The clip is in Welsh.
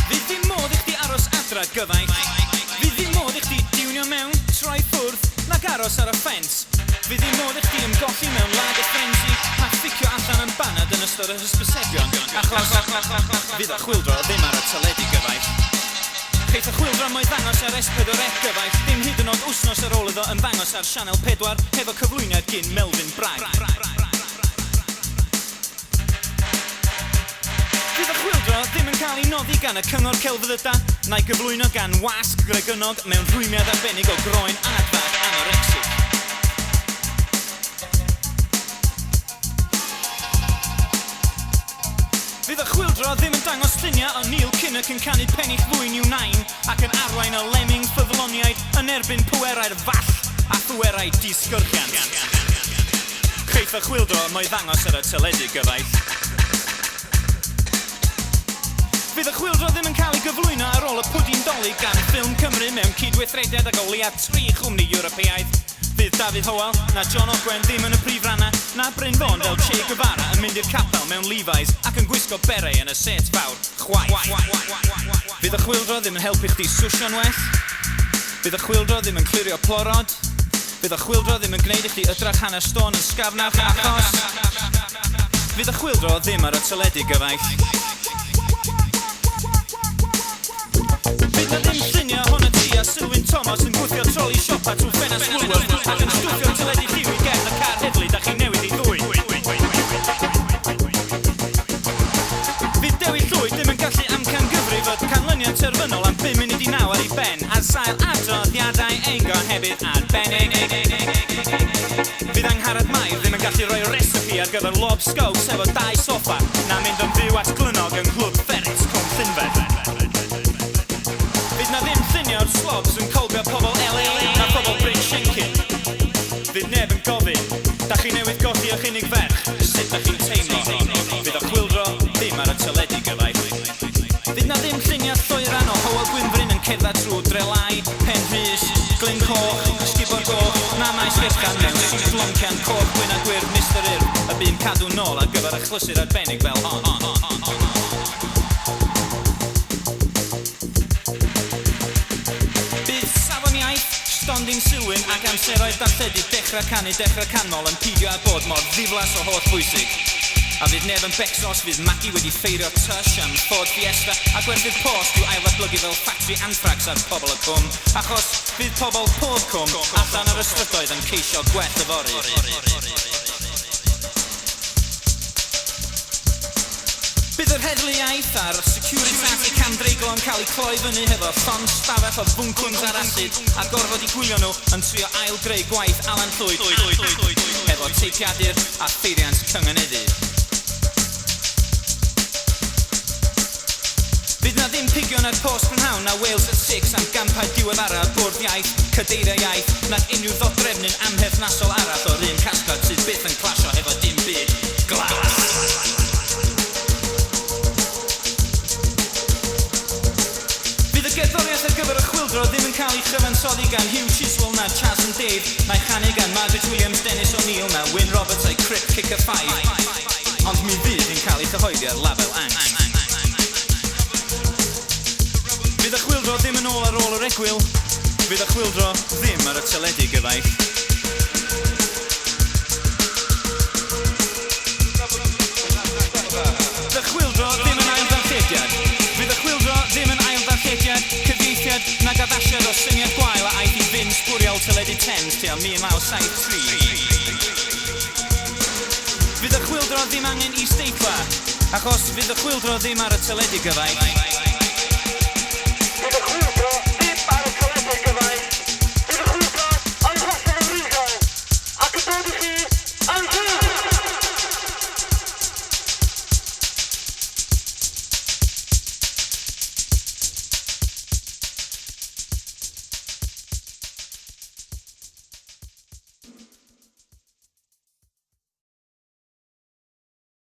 Fydd dim modd I chdi aros adra gyfaill. Fydd dim modd I chdi diwnio mewn, troi ffwrdd, nag aros ar y ffens. Fydd dim modd I chdi ymgolli mewn lag y ffrensi, a fficio allan yn banad yn ystod y hysbysebion. Achos fydd y chwyldro ddim ar y teledu gyfaill. Cheith y chwyldro mo'i ddangos ar S4C gyfaill, dim hyd yn oed wsnos ar ôl iddo yn ddangos ar Sianel 4 hefo cyflwyniad gyn Melvin Bragg. Fydd y chwyldro ddim yn cael ei noddi gan y cyngor celfyddyda, na'i gyflwyno gan wasg gregynog mewn rhwymiad arbennig o groen anadfad anorexic. Fydd y chwyldro ddim yn dangos lluniau o Neil Kinnock yn canu pennill fwyn i'w nain ac yn arwain o lemming ffyddloniaid yn erbyn pwerau'r fall a phwerau disgyrchiant. Cheiff y chwyldro mo'i ddangos ar y teledu gyfaill. Fydd y chwyldro ddim yn cael ei gyflwyno ar ôl y pwdin dolyg gan ffilm Cymru mewn cydweithrediad ag o leia 3 chwmni Ewropeaidd. Fydd David Howell na John Ogwen ddim yn y prif ranna, na Bryn Fawn fel Che Guevara yn mynd i'r capel mewn Levi's ac yn gwisgo beret yn y set fawr, chwaith. Fydd y chwyldro ddim yn helpu chdi swsio'n well. Fydd y chwyldro ddim yn clirio plorod. Fydd y chwyldro ddim yn gwneud I chdi ydrach hanes stôn yn sgafnach achos. Fydd y chwyldro ddim ar y teledu gyfaill. Fydd na ddim lluniau hwn y ti a Sylwyn Thomas yn gwthio troli siopa trwy ffenas Woolworth ac yn stwffio teledu lliw I gefn y car heddlu da chi newid I ddwy. Fydd Dewi Llwyd ddim yn gallu amcangyfri fod canlyniad terfynol am 5 munud I 9 ar ei ben a sail adroddiadau eingo hefyd arbennig. Fydd Angharad Mair ddim yn gallu rhoi recipe ar gyfer lobscows efo 2 soffa na mynd yn fyw at glynog yn clwb ferret Cwm Llynfed. Fydd na ddim llunio'r slobs yn colbio pobl LA na pobl Bryn Shinkin. Fydd neb yn gofyn, da chi newydd golli o'ch unig ferch, sut da chi'n teimlo? Fydd y chwyldro ddim ar y teledu gyfaill. Fydd na ddim lluniau Lloeran o Hywel Gwynfryn yn cerdded trwy Drelau, Pen Rhys, Glyn Coch, Sgubor Goch, na Maes Iechcan mewn sy'n loncian coch gwyn a gwyrdd Mr Urdd y bu'n cadw nôl ar gyfer achlysur arbennig fel hon. Stondin Sylwyn ac amseroedd darlledu dechrau canu dechrau canmol yn pidio a bod mor ddiflas o holl bwysig. A fydd neb yn becso os fydd Maggie wedi ffeirio tush am Ford Fiesta a gwerthu'r post i'w ailwyblygu fel ffactri anthrax ar pobl y cwm, achos fydd pobl pob cwm allan ar ystrydoedd yn ceisio gwell y fory. Bydd yr heddlu iaith a'r securitas I camdreiglo yn cael ei cloi fyny hefo ffond stafell o bwncwns ar asid a gorfod I gwylio nhw yn trio ail-greu gwaith Alan Llwyd hefo teipiadur a pheiriant cyngyneddu. Bydd na ddim pigion ar post prynhawn na Wales at 6 am gampau diweddara bwrdd iaith, cadeiriau iaith nac unrhyw ddodrefnu'n amherthnasol arall o'r un casgod sydd byth yn clasio hefo dim byd glas. Gerddoriaeth ar gyfer y chwyldro ddim yn cael ei chyfansoddi gan Hugh Chiswell na Chas and Dave, na'i chanu gan Margaret Williams, Dennis O'Neill na Wyn Roberts a'i Crip Kicker 5, ond mi fydd yn cael ei chyhoeddi ar label angst. Fydd y chwyldro ddim yn ôl ar ôl yr egwyl, fydd y chwyldro ddim ar y teledu gyfaill. Fydd y chwyldro ddim yn ail-ddarllediad, fydd y chwyldro ddim yn ail-ddarllediad, cyfieithiad nag addasiad o syniad gwael a aeth I fynd sbwriel teledu Thames tua 1973. Fydd y chwyldro ddim angen I steitla, achos fydd y chwyldro ddim ar y teledu gyfaill. Fydd y chwyldro